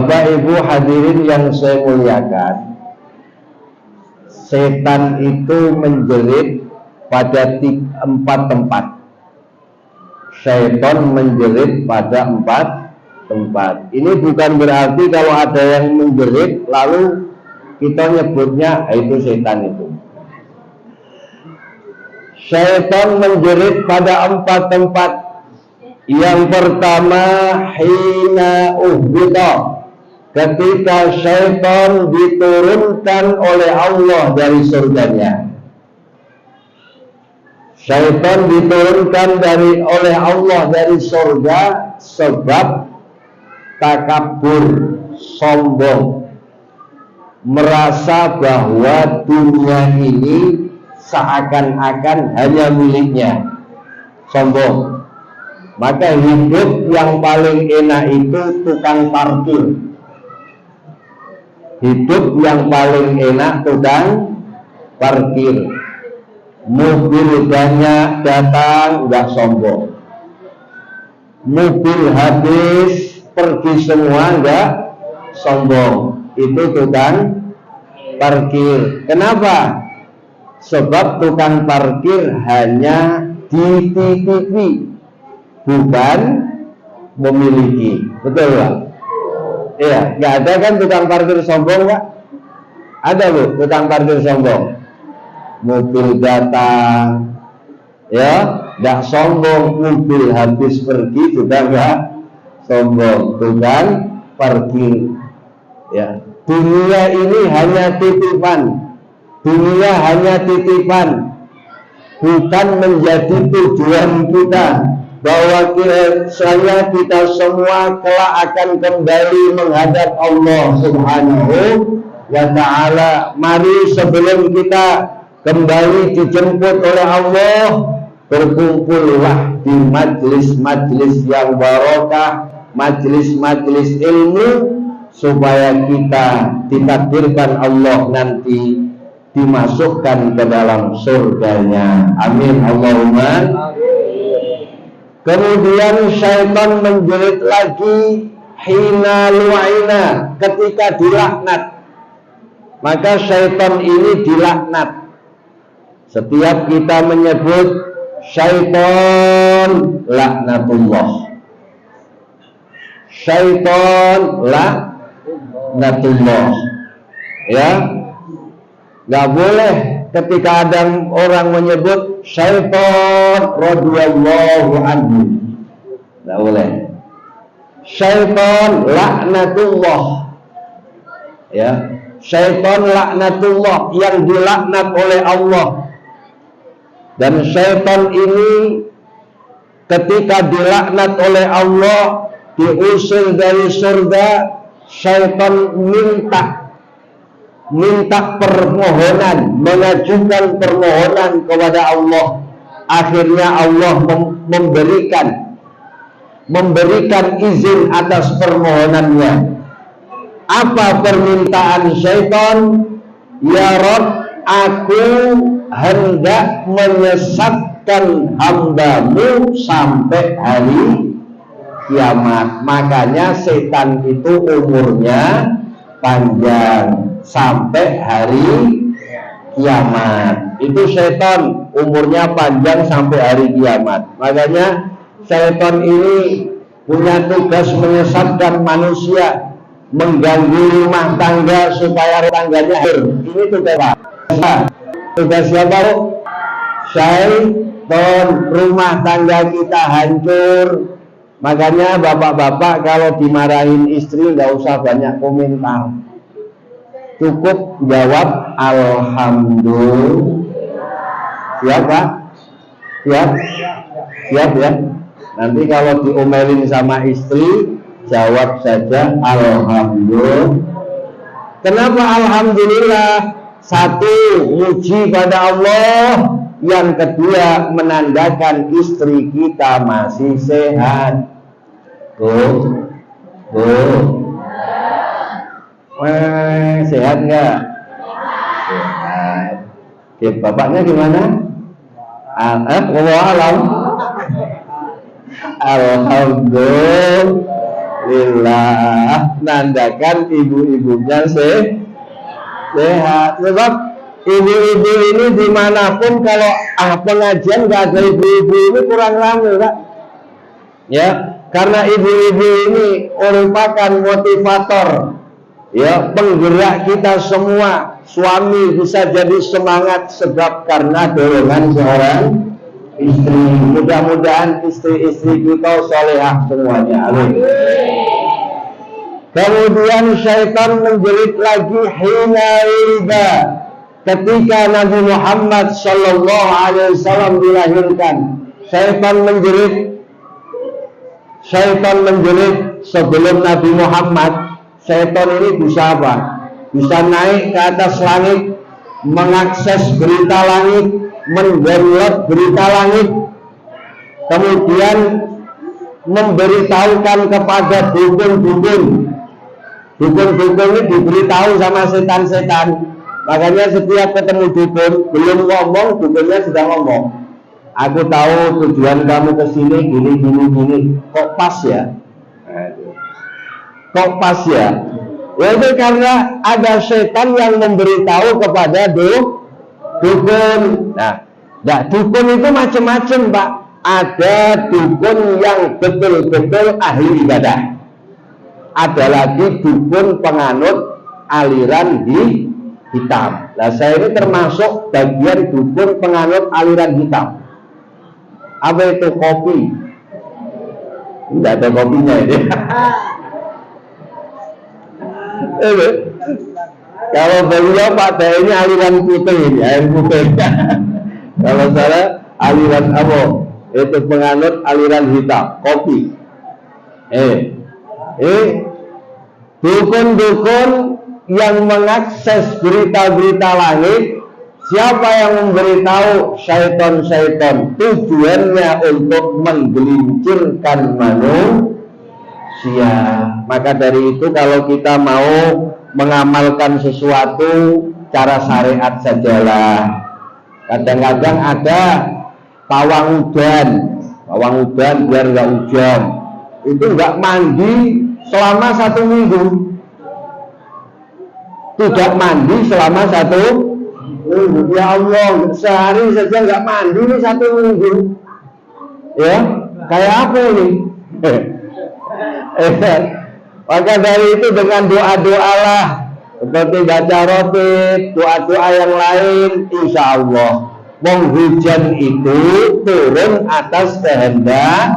Bapak Ibu hadirin yang saya muliakan, setan itu menjerit pada 4 tempat. Setan menjerit pada 4 tempat. Ini bukan berarti kalau ada yang menjerit lalu kita nyebutnya itu setan itu. Setan menjerit pada 4 tempat. Yang pertama, hina uhbita, ketika syaitan diturunkan oleh Allah dari surganya. Syaitan diturunkan oleh Allah dari surga sebab takabur, sombong, merasa bahwa dunia ini seakan-akan hanya miliknya, sombong. Maka hidup yang paling enak itu tukang parkir. Hidup yang paling enak tukang parkir. Mobil banyak datang, nggak sombong. Mobil habis pergi semua, nggak sombong. Itu tukang parkir. Kenapa? Sebab tukang parkir hanya dititipi, bukan memiliki. Betul Pak? Iya, nggak ada kan tukang parkir sombong Pak? Ada Bu, tukang parkir sombong. Mobil datang, ya, nggak sombong. Mobil habis pergi juga nggak sombong. Tukang parkir. Ya, dunia ini hanya titipan. Dunia hanya titipan, bukan menjadi tujuan kita. Bahwa kiranya kita semua kelak akan kembali menghadap Allah Subhanahu wa ta'ala. Mari sebelum kita kembali dijemput oleh Allah, berkumpullah di majlis-majlis yang barokah, majlis-majlis ilmu, supaya kita ditakdirkan Allah nanti dimasukkan ke dalam surganya. Amin Allahumma. Kemudian syaitan menjerit lagi hina lu'ina, ketika dilaknat. Maka syaitan ini dilaknat. Setiap kita menyebut syaitan, laknatullah. Syaitan, laknatullah. Ya, nggak boleh ketika ada orang menyebut syaitan radhiyallahu anhu, nggak boleh. Syaitan laknatullah, ya, syaitan laknatullah, yang dilaknat oleh Allah. Dan syaitan ini ketika dilaknat oleh Allah, diusir dari surga, syaitan minta permohonan, mengajukan permohonan kepada Allah. Akhirnya Allah memberikan izin atas permohonannya. Apa permintaan syaitan? Ya Rabb, aku hendak menyesatkan hambamu sampai hari kiamat. Makanya setan itu umurnya panjang sampai hari kiamat. Itu setan umurnya panjang sampai hari kiamat. Makanya setan ini punya tugas menyesatkan manusia, mengganggu rumah tangga supaya tangganya akhir. Ini tugas siapa? Syaitan. Rumah tangga kita hancur. Makanya bapak-bapak kalau dimarahin istri nggak usah banyak komentar, cukup jawab alhamdulillah. Siap Pak? Siap? Siap ya? Nanti kalau diomelin sama istri, jawab saja alhamdulillah. Kenapa alhamdulillah? Satu, muji pada Allah. Yang kedua, menandakan istri kita masih sehat. Sehat nggak? Sehat. Oke, bapaknya gimana? Alhamdulillah. Alhamdulillah, nandakan ibu-ibunya sehat. Sebab ibu-ibu ini dimanapun kalau pengajian nggak ada ibu-ibu ini kurang ramai, Pak. Ya, karena ibu-ibu ini merupakan motivator, ya, penggerak kita semua. Suami bisa jadi semangat sebab karena dorongan seorang istri. Mudah-mudahan istri-istri kita salehah semuanya. Amin. Kemudian syaitan menjerit lagi hina riba, ketika Nabi Muhammad sallallahu alaihi wasallam dilahirkan. Syaitan menjerit sebelum Nabi Muhammad. Syaitan ini bisa apa? Bisa naik ke atas langit, mengakses berita langit, mendownload berita langit, kemudian memberitahukan kepada dukun-dukun. Dukun-dukun ini diberitahu sama setan-setan. Makanya setiap ketemu dukun, belum ngomong, dukunnya sudah ngomong. Aku tahu tujuan kamu ke sini gini. Kok pas ya? Kok pas ya? Itu karena ada setan yang memberitahu kepada dukun. Nah, dukun itu macam-macam, Pak. Ada dukun yang betul-betul ahli ibadah. Ada lagi dukun penganut aliran hitam. Nah, saya ini termasuk bagian dukun penganut aliran hitam. Apa itu kopi? Tidak ada kopinya ini. Kalau beliau Pak Teh ini aliran putih ini, air putih. Kalau saya aliran apa? Itu penganut aliran hitam, kopi. Dukun-dukun yang mengakses berita-berita langit, siapa yang memberitahu? Syaitan-syaitan. Tujuannya untuk menggelincirkan manusia. Maka dari itu kalau kita mau mengamalkan sesuatu, cara syariat sajalah. Kadang-kadang ada pawang udan biar nggak hujan. Itu nggak mandi selama 1 minggu. Tidak mandi selama 1 minggu. Ya Allah, sehari saja nggak mandi ini 1 minggu. Ya, kayak apa ini? Maka dari itu dengan doa-doa lah, seperti baca rotib, doa-doa yang lain, insya Allah hujan itu turun atas kehendak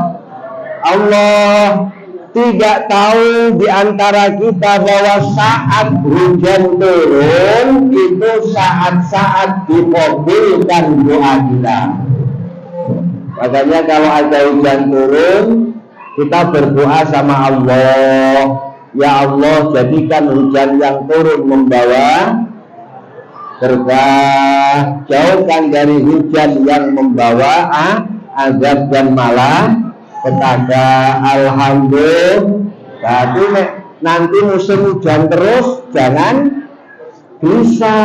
Allah. Tidak tahu di antara kita bahwa saat hujan turun itu saat-saat dikabulkan doa kita. Makanya kalau ada hujan turun, kita berdoa sama Allah, ya Allah jadikan hujan yang turun membawa berkah, jauhkan dari hujan yang membawa azab dan malapetaka. Alhamdulillah. Tapi nanti musim hujan terus jangan bisa.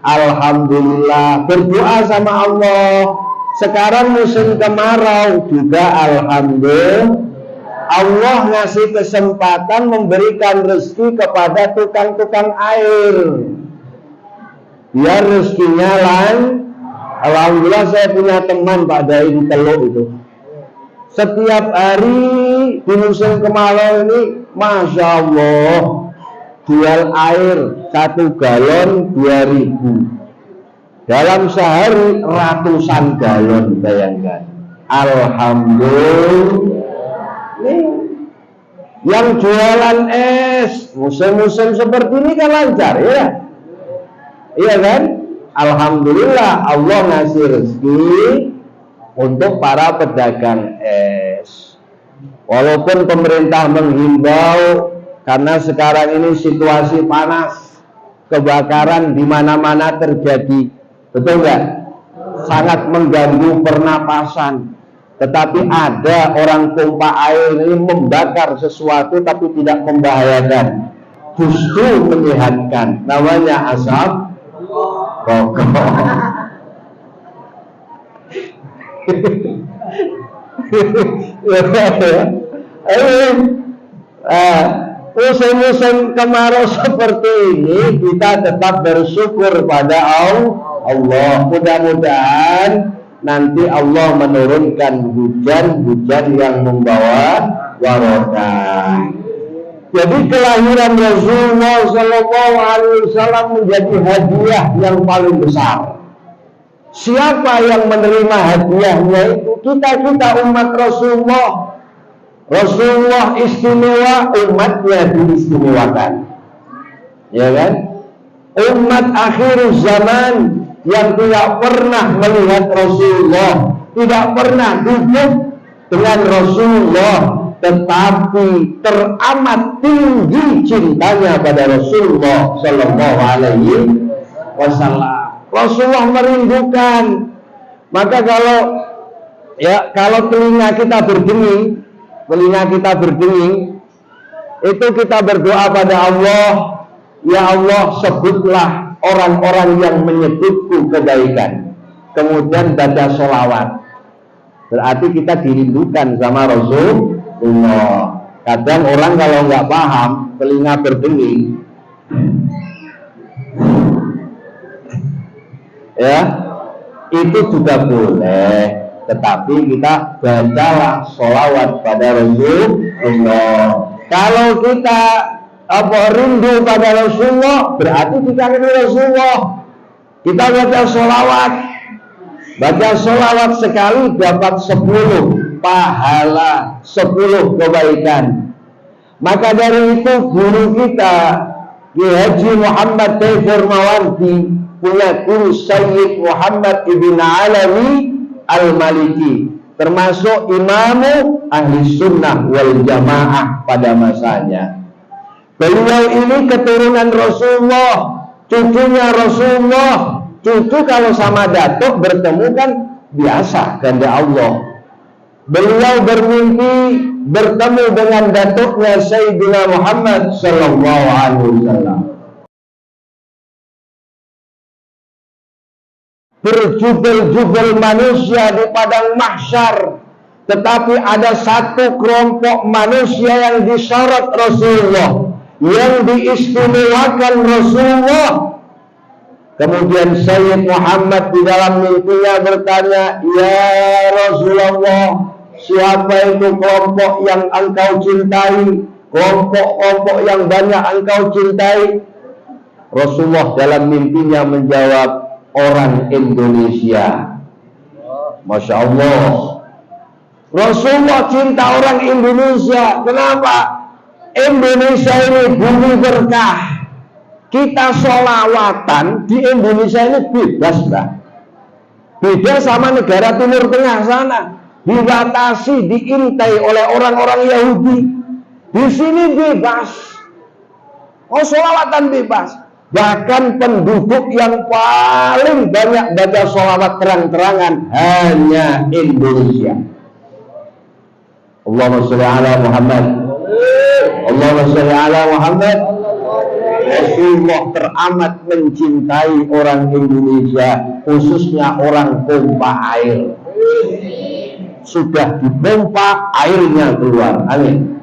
Alhamdulillah, berdoa sama Allah. Sekarang musim kemarau juga alhamdulillah. Allah ngasih kesempatan memberikan rezeki kepada tukang-tukang air. Biar rezekinya alhamdulillah saya punya teman Pak Dai di Teluk itu. Setiap hari di musim kemarau ini, Masya Allah, jual air 1 galon 2.000. Dalam sehari ratusan galon, bayangkan. Alhamdulillah. Yang jualan es musim-musim seperti ini kan lancar ya. Iya kan? Alhamdulillah Allah ngasih rezeki untuk para pedagang es. Walaupun pemerintah menghimbau karena sekarang ini situasi panas, kebakaran di mana-mana terjadi. Betul nggak? Sangat mengganggu pernapasan. Tetapi ada orang pompa air ini membakar sesuatu tapi tidak membahayakan, justru menyehatkan. Namanya asap rokok. Musim-musim kemarau seperti ini kita tetap bersyukur pada Allah. Mudah-mudahan nanti Allah menurunkan hujan-hujan yang membawa barokah. Jadi kelahiran Rasulullah Shallallahu Alaihi Wasallam menjadi hadiah yang paling besar. Siapa yang menerima hadiahnya itu? Kita umat Rasulullah. Rasulullah istimewa, umatnya diistimewakan, ya kan? Umat akhir zaman yang tidak pernah melihat Rasulullah, tidak pernah duduk dengan Rasulullah, tetapi teramat tinggi cintanya pada Rasulullah Sallallahu Alaihi Wasallam. Rasulullah merindukan. Maka kalau telinga kita berdenging, itu kita berdoa pada Allah, ya Allah sebutlah orang-orang yang menyebutku kebaikan, kemudian baca sholawat. Berarti kita dirindukan sama Rasulullah. Kadang orang kalau nggak paham, telinga berdenging, ya itu juga boleh. Tetapi kita bacalah sholawat pada Rasulullah. Kalau kita rindu pada Rasulullah, berarti kita rindu Rasulullah. Kita baca sholawat sekali dapat 10 pahala, 10 kebaikan. Maka dari itu guru kita Kiai Haji Muhammad Taifur Mawardi punya guru Sayyid Muhammad Ibn Alawi Al-Maliki, termasuk imamu ahli sunnah wal jamaah pada masanya. Beliau ini keturunan Rasulullah, cucunya Rasulullah. Cucu kalau sama datuk bertemu kan biasa, kehendak Allah. Beliau bermimpi bertemu dengan datuknya Sayyidina Muhammad Sallallahu Alaihi Wasallam. Berjubel-jubel manusia di padang mahsyar, tetapi ada satu kelompok manusia yang disorot Rasulullah, yang diistimewakan Rasulullah. Kemudian Sayyid Muhammad di dalam mimpinya bertanya, ya Rasulullah, siapa itu kelompok yang engkau cintai, kelompok-kelompok yang banyak engkau cintai? Rasulullah dalam mimpinya menjawab, orang Indonesia. Masya Allah, Rasulullah cinta orang Indonesia. Kenapa? Indonesia ini bumi berkah. Kita sholawatan di Indonesia ini bebas, Mbak. Beda sama negara Timur Tengah sana, dibatasi, diintai oleh orang-orang Yahudi. Di sini bebas, sholawatan bebas. Bahkan penduduk yang paling banyak baca sholawat terang-terangan hanya Indonesia. Allahumma sholli ala Muhammad. Allahumma sholli ala Muhammad. Rasulullah teramat mencintai orang Indonesia, khususnya orang pompa air. Sudah dipompa, airnya keluar. Amin.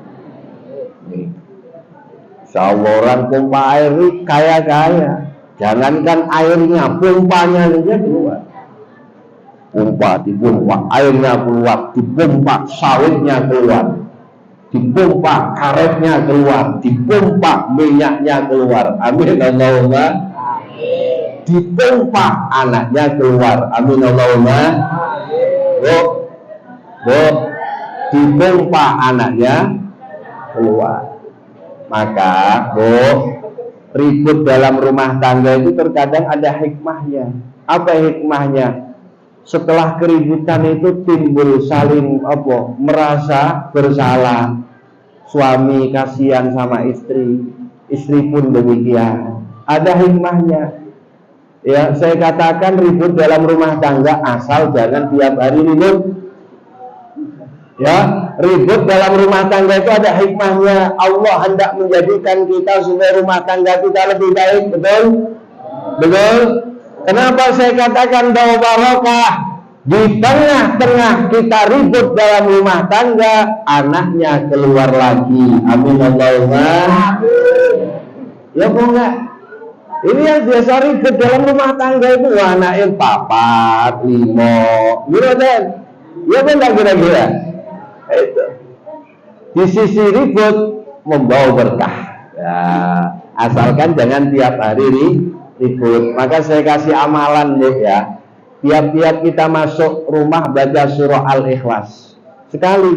Insyaallah orang pompa air ini kaya-kaya. Jangankan airnya, pompanya saja keluar. Dipompa, airnya keluar. Dipompa, sawitnya keluar. Dipompa, karetnya keluar. Dipompa, minyaknya keluar. Amin Allahumma. Dipompa, anaknya keluar. Amin Allahumma. Bu, dipompa, anaknya keluar. Maka ribut dalam rumah tangga itu terkadang ada hikmahnya. Apa hikmahnya? Setelah keributan itu timbul saling merasa bersalah. Suami kasihan sama istri, istri pun demikian. Ada hikmahnya. Ya, saya katakan ribut dalam rumah tangga asal jangan tiap hari ribut. Ya, ribut dalam rumah tangga itu ada hikmahnya. Allah hendak menjadikan kita supaya rumah tangga kita lebih baik, betul? Betul? Kenapa saya katakan bahwa barokah? Di tengah-tengah kita ribut dalam rumah tangga, anaknya keluar lagi. Amin Allahumma. Ya bu enggak? Ini yang biasa ribut dalam rumah tangga itu anaknya 4, 5, gitu kan? Ya benar kira-kira. Itu. Di sisi ribut membawa berkah. Ya, asalkan jangan tiap hari ribut. Maka saya kasih amalan nih ya. Tiap-tiap kita masuk rumah baca surah Al-Ikhlas sekali,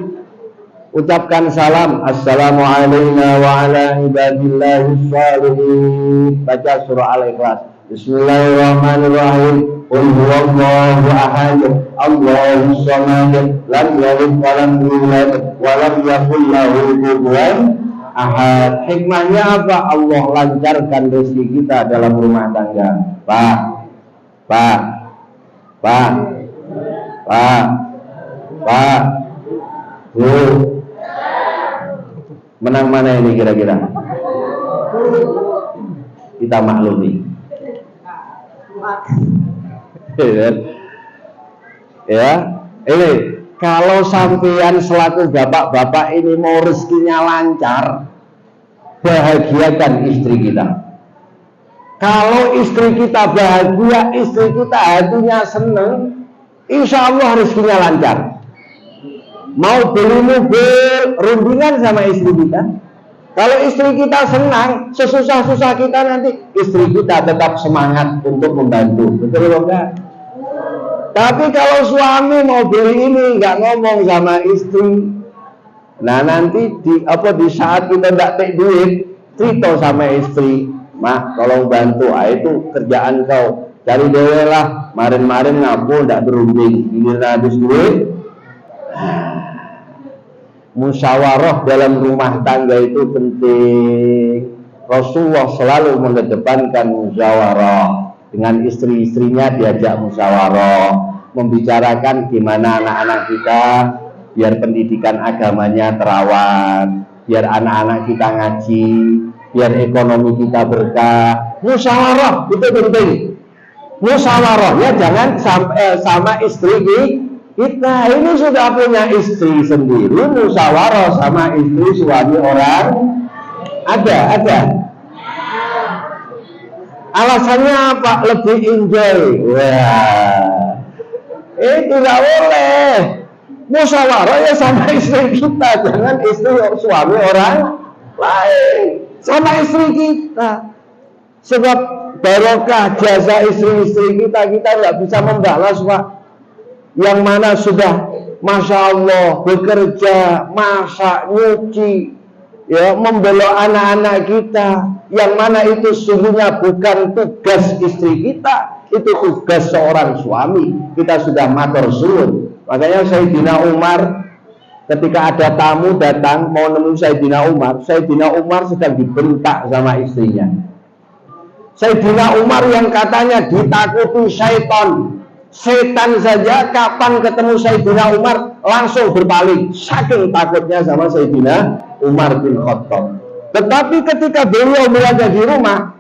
ucapkan salam assalamualaikum wa ala ibadillahis shalihin, baca surah Al-Ikhlas. Bismillahirrahmanirrahim. Qul huwallahu ahad, Allahus samad, lam yalid wa lam yulad wa lam yakul lahu kufuwan ahad. Hikmahnya apa? Allah lancarkan rezeki kita dalam rumah tangga. Pak, Bu, menang mana ini kira-kira? Kita maklumi. Ya, ini kalau sampean selaku bapak-bapak ini mau rezekinya lancar, bahagiakan istri kita. Kalau istri kita bahagia, istri kita hatinya seneng, insya Allah rezekinya lancar. Mau beli mobil rundingan sama istri kita, kalau istri kita senang, sesusah-susah kita nanti istri kita tetap semangat untuk membantu, betul enggak? Tapi kalau suami mau beli ini nggak ngomong sama istri, nah nanti di saat kita nggak take duit, cerita sama istri, mah tolong bantu, itu kerjaan kau, cari dewe lah, marin-marin ngapu ndak berunding, ini habis duit. Musyawarah dalam rumah tangga itu penting. Rasulullah selalu mengedepankan musyawarah. Dengan istri-istrinya diajak musyawarah, membicarakan gimana anak-anak kita biar pendidikan agamanya terawat, biar anak-anak kita ngaji, biar ekonomi kita berkah. Musyawarah itu penting. Musyawarahnya jangan sampai sama istri kita. Ini sudah punya istri sendiri, musyawarah sama istri suami orang ada. Alasannya apa? Lebih enjoy. Wah, tidak boleh. Musyawarah ya sama istri kita, jangan istri suami orang lain, sama istri kita. Sebab barokah jasa istri-istri kita nggak bisa membalas, Pak. Yang mana sudah Masya Allah bekerja, masak, nyuci, ya, membelok anak-anak kita, yang mana itu sungguhnya bukan tugas istri kita, itu tugas seorang suami. Kita sudah matur suwun. Makanya Sayyidina Umar ketika ada tamu datang mau nemui Sayyidina Umar sedang dibentak sama istrinya. Sayyidina Umar yang katanya ditakuti setan saja kapan ketemu Sayyidina Umar langsung berpaling, saking takutnya sama Sayyidina Umar bin Khattab. Tetapi ketika beliau berada di rumah,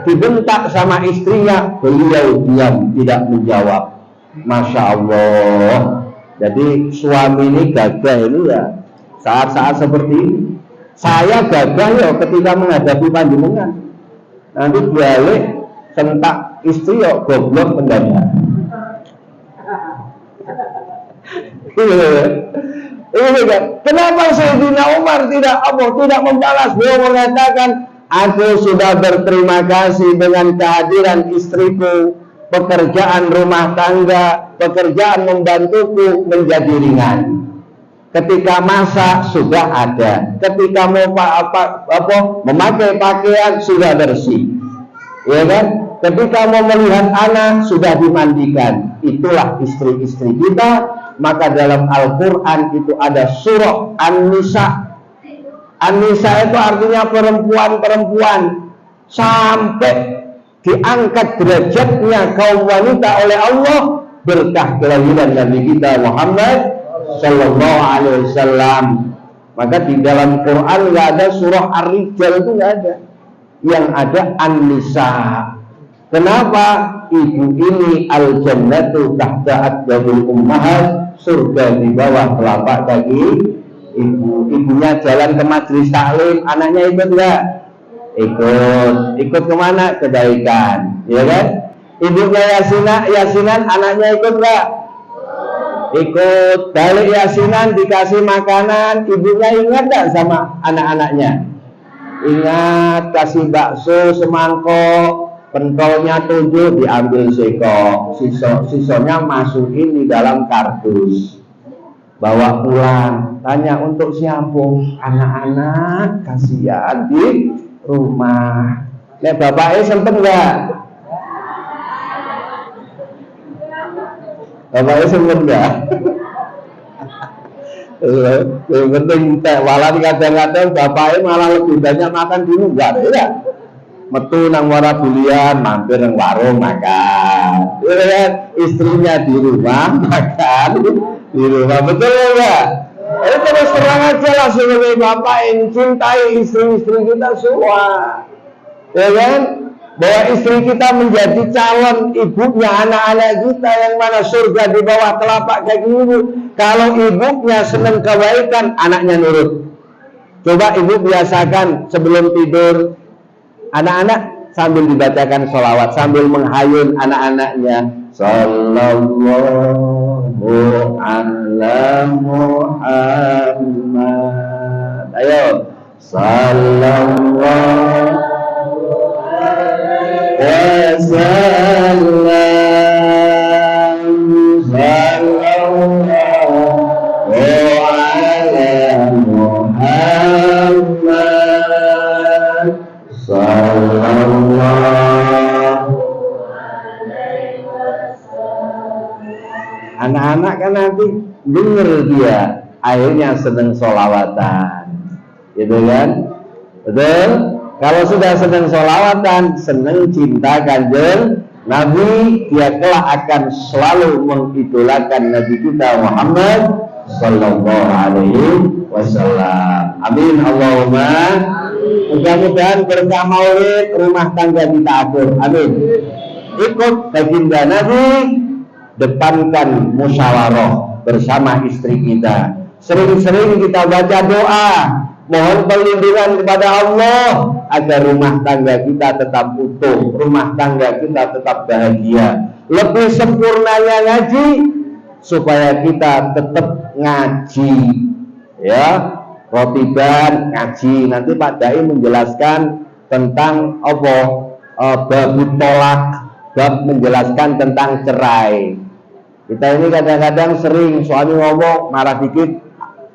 dibentak sama istrinya, beliau diam, tidak menjawab. Masya Allah. Jadi suami ini gagah ini ya, saat-saat seperti ini. Saya gagah ya ketika menghadapi panjenengan. Nanti balik sentak istri ya goblok mendadak. Kenapa Sayyidina Umar tidak membalas? Beliau mengatakan, aku sudah berterima kasih dengan kehadiran istriku, pekerjaan rumah tangga, pekerjaan membantuku menjadi ringan. Ketika masak sudah ada, ketika mau memakai pakaian sudah bersih, ya kan? Ketika mau melihat anak sudah dimandikan. Itulah istri-istri kita. Maka dalam Al-Quran itu ada surah An-Nisa. An-Nisa itu artinya perempuan-perempuan, sampai diangkat derajatnya kaum wanita oleh Allah berkah kelahiran Nabi kita Muhammad Sallallahu Alaihi Wasallam. Maka di dalam Quran nggak ada surah Ar-Rijal, itu nggak ada. Yang ada An-Nisa. Kenapa? Ibu ini al-jannatu tahta aqdamil ummahat, surga di bawah telapak kaki ibu. Ibunya jalan ke majelis taklim, anaknya ikut enggak? Ikut kemana? Kebaikan, ya kan? Ibunya yasinan, anaknya ikut enggak? Ikut. Balik yasinan, dikasih makanan, ibunya ingat enggak sama anak-anaknya? Ingat, kasih bakso semangkok, pentolnya 7 diambil sekok, sisanya masukin di dalam kardus, bawa pulang. Tanya untuk siapa? Anak-anak, kasihan di rumah. Nek bapaknya sempet enggak? Bapaknya sempet enggak? Yang penting walau kadang-kadang bapaknya malah lebih banyak makan dulu, enggak ada ya? Metu nang Warabulian, mampir nang warung makan, istrinya di rumah makan di rumah, betul enggak? Terus terang aja lah, sebagai bapak yang cintai istri-istri kita semua, ya kan? Bahwa istri kita menjadi calon ibunya anak-anak kita, yang mana surga di bawah telapak kaki ibu. Kalau ibunya senang kebaikan, anaknya nurut. Coba ibu biasakan sebelum tidur, anak-anak sambil dibacakan sholawat, sambil menghayun anak-anaknya, sallallahu ala Muhammad. Ayo, sallallahu wasallam, sallallahu ala Muhammad, sallallahu. Anak-anak kan nanti denger dia, akhirnya seneng sholawatan, gitu kan? Betul? Kalau sudah seneng sholawatan, seneng cinta kanjeng Nabi, dia kelak akan selalu mengidolakan Nabi kita Muhammad sallallahu alaihi wasallam. Amin Allahumma. Mudah-mudahan berkah maulid rumah tangga kita akur. Amin. Ikut baginda Nabi, depankan musyawarah bersama istri kita. Sering-sering kita baca doa, mohon perlindungan kepada Allah agar rumah tangga kita tetap utuh, rumah tangga kita tetap bahagia. Lebih sempurnanya ngaji supaya kita tetap ngaji, ya. Rotiban ngaji. Nanti Pak Dai menjelaskan tentang apa? Bab tolak, bab menjelaskan tentang cerai. Kita ini kadang-kadang sering suami ngomong marah dikit,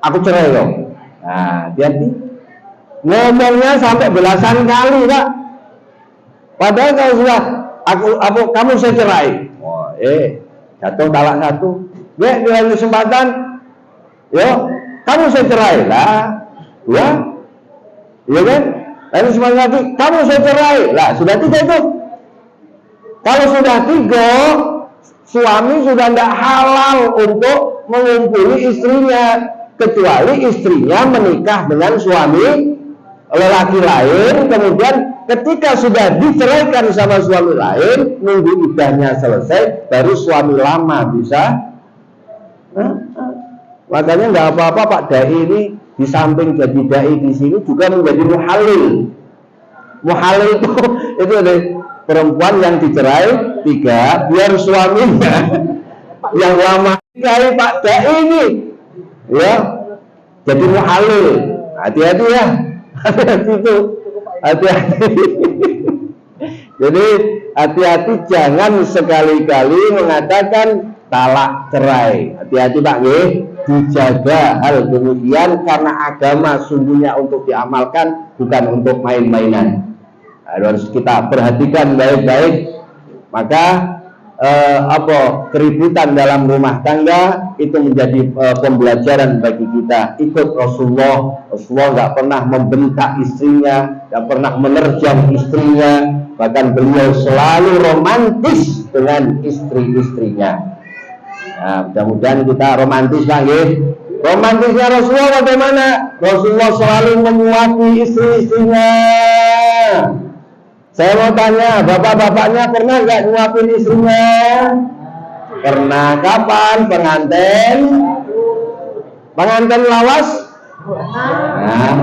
aku cerai loh. Nah, hati-hati. Ngomongnya sampai belasan kali, Pak. Padahal kalau sudah kamu saya cerai. Oh, jatuh talak satu. Ya, dengan kesempatan, yo, kamu saya cerai lah. Ya, iya kan? Lalu semangat lagi, kamu saya cerai lah. Sudah 3 itu. Kalau sudah 3, suami sudah tidak halal untuk mengumpuli istrinya, kecuali istrinya menikah dengan suami lelaki lain, kemudian ketika sudah diceraikan sama suami lain, nunggu idahnya selesai, baru suami lama bisa. Makanya nggak apa-apa Pak Dai ini di samping jadi dai di sini juga menjadi muhalil. Muhalil itu ada perempuan yang dicerai 3, biar suaminya yang lama kali Pak Dai ini, ya, jadi muhalil. Hati-hati ya, hati-hati itu, hati-hati. Jadi hati-hati, jangan sekali-kali mengatakan talak cerai. Hati-hati Pak, dijaga hal demikian, karena agama sungguhnya untuk diamalkan, bukan untuk main-mainan. Harus kita perhatikan baik-baik. Maka keributan dalam rumah tangga itu menjadi pembelajaran bagi kita. Ikut Rasulullah nggak pernah membentak istrinya, nggak pernah menerjang istrinya, bahkan beliau selalu romantis dengan istri-istrinya. Nah, mudah-mudahan kita romantis lagi. Romantisnya Rasulullah bagaimana? Rasulullah selalu menyuapi istri-istrinya Saya mau tanya, bapak-bapaknya pernah nggak nyuapin istrinya? Pernah. Kapan? Pengantin lawas? Nah.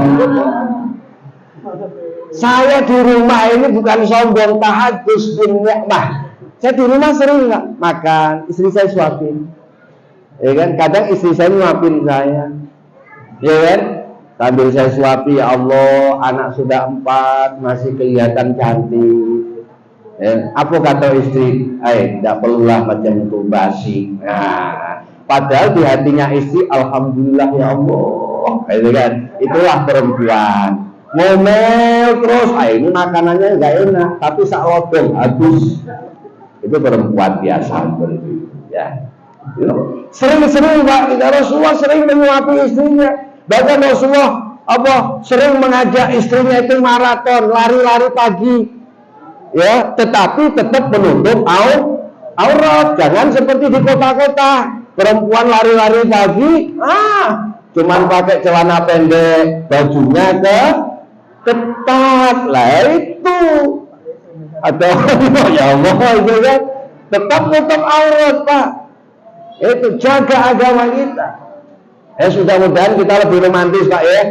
Saya di rumah ini bukan sombong, tahadus bin nikmah. Saya di rumah sering nggak makan, istri saya suapin. Ya kan? Kadang istri saya nyuapin saya. Ya kan? Sambil saya suapi, ya Allah, anak sudah 4, masih kelihatan cantik. Apa kata istri? Tidak perlulah macam itu, basi. Nah, padahal di hatinya istri, alhamdulillah ya Allah. Gitu kan? Itulah perempuan. Ngomel terus, ini makanannya nggak enak, tapi saklodong habis. Itu perempuan biasa seperti ya. Sering-sering Pak, Rasulullah sering menyuapi istrinya. Bahkan Rasulullah sering mengajak istrinya itu maraton, lari-lari pagi. Ya, tetapi tetap menutup aurat. Jangan seperti di kota-kota, perempuan lari-lari pagi, cuman pakai celana pendek, bajunya ketat. Lah itu. Atau ya Allah itu kan, tetap tutup aurat Pak. Itu jaga agama kita. Mudah-mudahan kita lebih romantis Pak ya.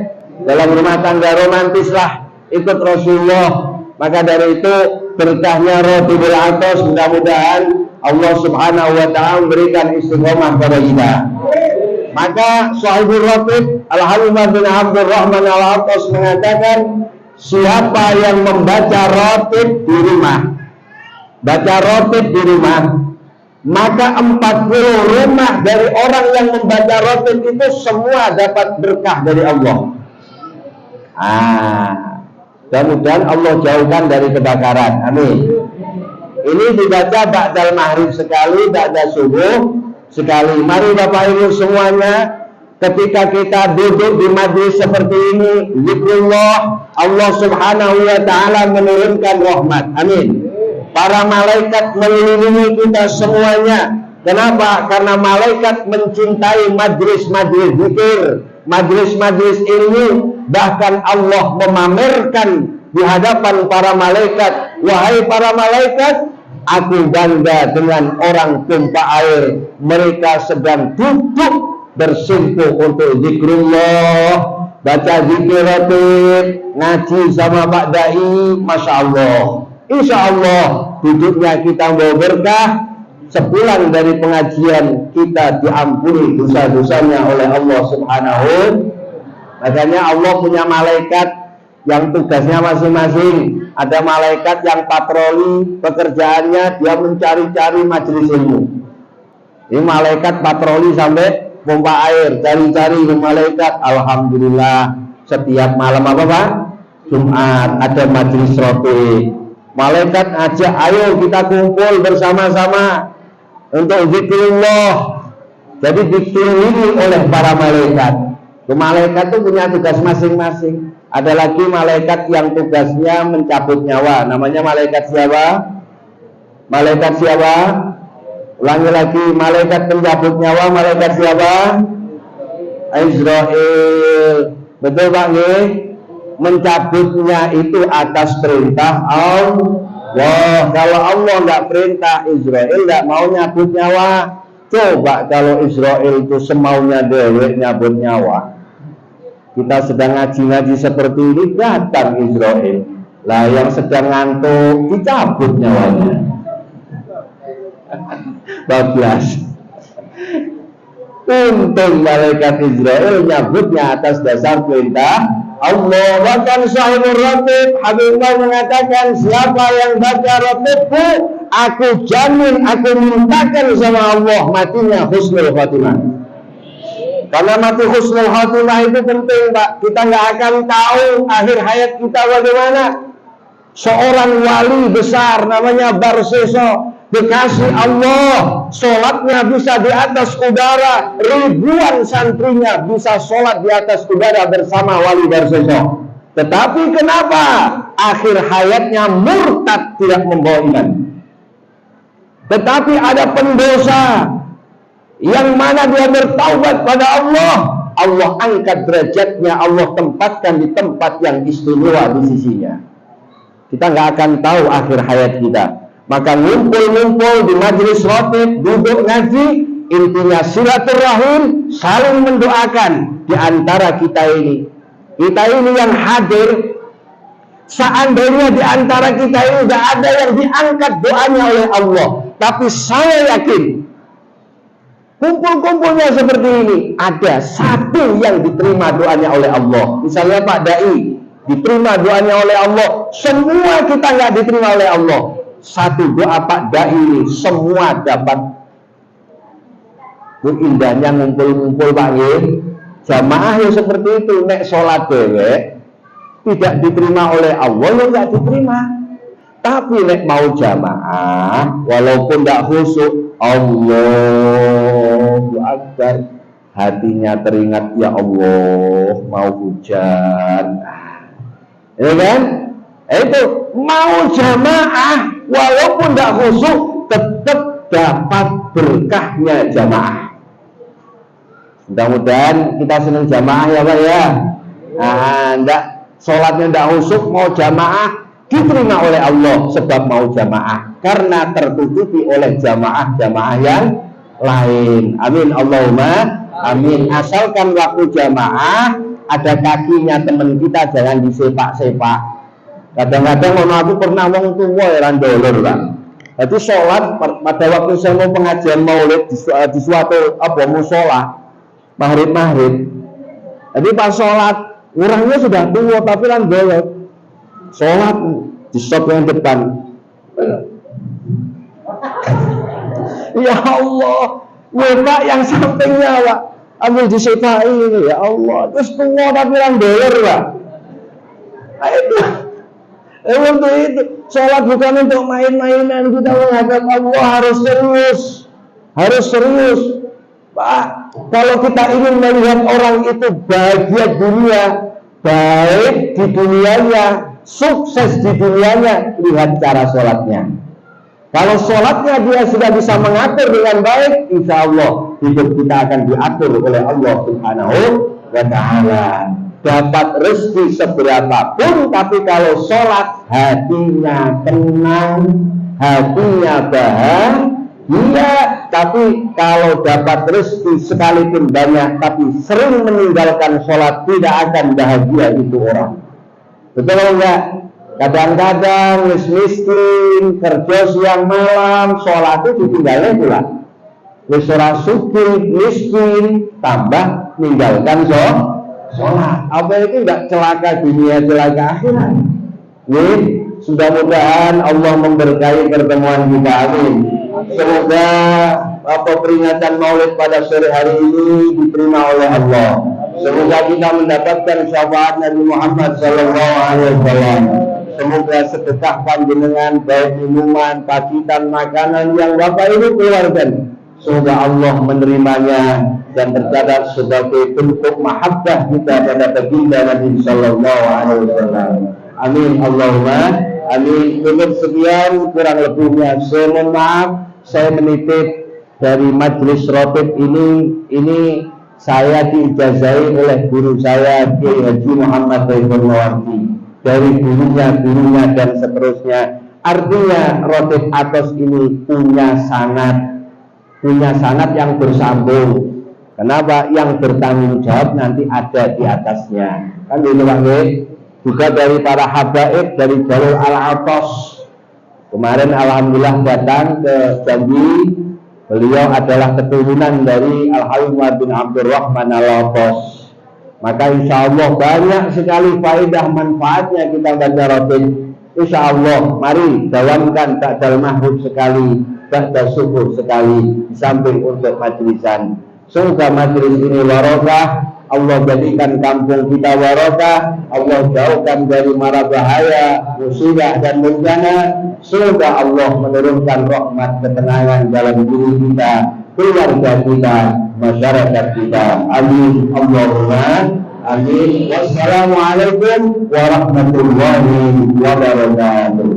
Dalam rumah tangga romantis lah, ikut Rasulullah. Maka dari itu berkahnya Rotibul Atos, mudah-mudahan Allah Subhanahu wa ta'ala memberikan istiqomah kepada kita. Maka Sahibul Rotib Al-Halimah bin Abdul Rahman Al-Atos mengatakan, siapa yang membaca Rotib di rumah, baca Rotib di rumah, maka 40 rumah dari orang yang membaca Rotib itu semua dapat berkah dari Allah. Mudah-mudahan Allah jauhkan dari kebakaran. Amin. Ini dibaca ba'dal maghrib sekali, ba'da subuh sekali. Mari Bapak Ibu semuanya, ketika kita duduk di majlis seperti ini, zikrullah, Allah Subhanahu wa ta'ala menurunkan rahmat. Amin. Para malaikat melindungi kita semuanya. Kenapa? Karena malaikat mencintai majlis-majlis zikir, majlis-majlis ilmu. Bahkan Allah memamerkan di hadapan para malaikat, wahai para malaikat, aku bangga dengan orang tumpah air. Mereka sedang duduk bersimpuh untuk zikrullah, baca zikir Rotib, ngaji sama Pak Dai, Masya Allah. Insya Allah duduknya kita bawa berkah. Sepulang dari pengajian kita diampuni dosa-dosanya oleh Allah Subhanahu. Makanya Allah punya malaikat yang tugasnya masing-masing. Ada malaikat yang patroli, pekerjaannya dia mencari-cari majelis ilmu. Ini malaikat patroli sampai pompa air, cari-cari malaikat. Alhamdulillah setiap malam apa Pak? Jumat ada majelis Rotib. Malaikat ajak, ayo kita kumpul bersama-sama untuk zikrullah. Jadi dikelilingi oleh para malaikat. Malaikat itu punya tugas masing-masing. Ada lagi malaikat yang tugasnya mencabut nyawa. Namanya malaikat siapa? Malaikat siapa? Ulangi lagi, malaikat pencabut nyawa. Malaikat siapa? Israel. Betul Pak nggih? Mencabutnya itu atas perintah Allah. Kalau Allah nggak perintah, Israel nggak mau nyabut nyawa. Coba kalau Israel itu semaunya dewek nyabut nyawa. Kita sedang ngaji-ngaji seperti ini, datang Israel. Lah yang sedang ngantuk dicabut nyawanya. Bablas. Untung malaikat Israel nyabutnya atas dasar perintah Allah. Bahkan Sahibul Rotib Habibullah mengatakan, siapa yang baca Rotibku, aku jamin, aku mintakan sama Allah matinya husnul khatimah. Karena mati husnul khatimah itu penting Pak. Kita nggak akan tahu akhir hayat kita bagaimana. Seorang wali besar namanya Barseso, dikasih Allah, sholatnya bisa di atas udara, ribuan santrinya bisa sholat di atas udara bersama wali Barseso. Tetapi kenapa akhir hayatnya murtad, tidak membawa iman? Tetapi ada pendosa yang mana dia bertaubat pada Allah, Allah angkat derajatnya, Allah tempatkan di tempat yang istimewa di sisinya. kita nggak akan tahu akhir hayat kita. Maka ngumpul-ngumpul di majelis rotib, duduk ngaji, intinya silaturahim, saling mendoakan di antara kita ini. Kita ini yang hadir, seandainya di antara kita ini nggak ada yang diangkat doanya oleh Allah, tapi saya yakin kumpul-kumpulnya seperti ini, ada satu yang diterima doanya oleh Allah. Misalnya Pak Dai diterima doanya oleh Allah, semua kita nggak diterima oleh Allah. Satu doa Pak Dai ini semua dapat. Bu indahnya ngumpul-ngumpul Pak Nggih. Jamaah yang seperti itu nek sholat dewek tidak diterima oleh Allah, ya nggak diterima. Tapi nek mau jamaah walaupun tidak khusyuk, Allahu Akbar, hatinya teringat, ya Allah mau hujan, ya kan? Itu mau jamaah walaupun tidak khusyuk tetap dapat berkahnya jamaah. Mudah-mudahan kita senang jamaah ya Pak ya. Nah, sholatnya tidak khusyuk mau jamaah diterima oleh Allah sebab mau jamaah, karena tertutupi oleh jamaah-jamaah yang lain. Amin Allahumma amin. Asalkan waktu jamaah ada kakinya teman kita, jangan disepak-sepak. Kadang-kadang aku pernah ngomong tua ya randolor Pak. Jadi sholat pada waktu saya mau pengajian maulid di suatu musola maghrib. Jadi pas sholat orangnya sudah tua tapi randolor. Sholat di stop yang depan. Ya Allah, Pak yang sampingnya Pak ambil disepai ini, ya Allah. Terus tua tapi randolor Pak. Untuk itu sholat bukan untuk main-mainan, kita menghadap Allah harus serius Pak. Kalau kita ingin melihat orang itu bahagia dunia, baik di dunianya, sukses di dunianya, lihat cara sholatnya. Kalau sholatnya dia sudah bisa mengatur dengan baik, insya Allah hidup kita akan diatur oleh Allah Subhanahu wa Ta'ala. Dapat rezeki seberapapun, tapi kalau sholat hatinya tenang, hatinya bahagia. Tapi kalau dapat rezeki sekalipun banyak, tapi sering meninggalkan sholat, tidak akan bahagia itu orang. Betul enggak? Kadang-kadang miskin, kerja siang malam, sholat itu ditinggalnya pula. Wisra sugih, miskin, tambah meninggalkan sholat. Apa itu enggak celaka dunia, celaka akhirat? Nih, mudah-mudahan Allah memberkahi pertemuan kita. Amin. Semoga peringatan Maulid pada sore hari ini diterima oleh Allah. Semoga kita mendapatkan syafaat Nabi Muhammad SAW. Semoga sedekah panjenengan baik minuman, pacitan, makanan yang Bapak Ibu keluarkan, semoga Allah menerimanya dan tercatat sebagai bentuk mahabbah kita pada baginda Nabi SAW. Amin Allahumma amin. Cukup sekian, kurang lebihnya saya mohon maaf. Saya menitip dari majelis rotib ini saya diijazai oleh guru saya Kiai Haji Muhammad Bayrulwardi, dari gurunya dan seterusnya. Artinya rotib Atos ini punya sanad yang bersambung. Kenapa? Yang bertanggung jawab nanti ada di atasnya. Kan gitu Pak Nggih. Juga dari para habaib dari Jalul Al-Atos. Kemarin alhamdulillah datang ke Jambi. Beliau adalah keturunan dari Al-Halim bin Abdurrahman Al-Atos. Maka insya Allah banyak sekali faedah manfaatnya kita baca rotib. Insya Allah mari dawamkan ba'dal maghrib sekali, ba'dal subuh sekali, di samping untuk majlisan. Semoga majelis ini barokah, Allah jadikan kampung kita barokah, Allah jauhkan dari mara bahaya, musibah dan bencana. Semoga Allah menurunkan rahmat ketenangan dalam diri kita, keluarga kita, masyarakat kita. Amin Allahumma amin. Wassalamualaikum warahmatullahi wabarakatuh.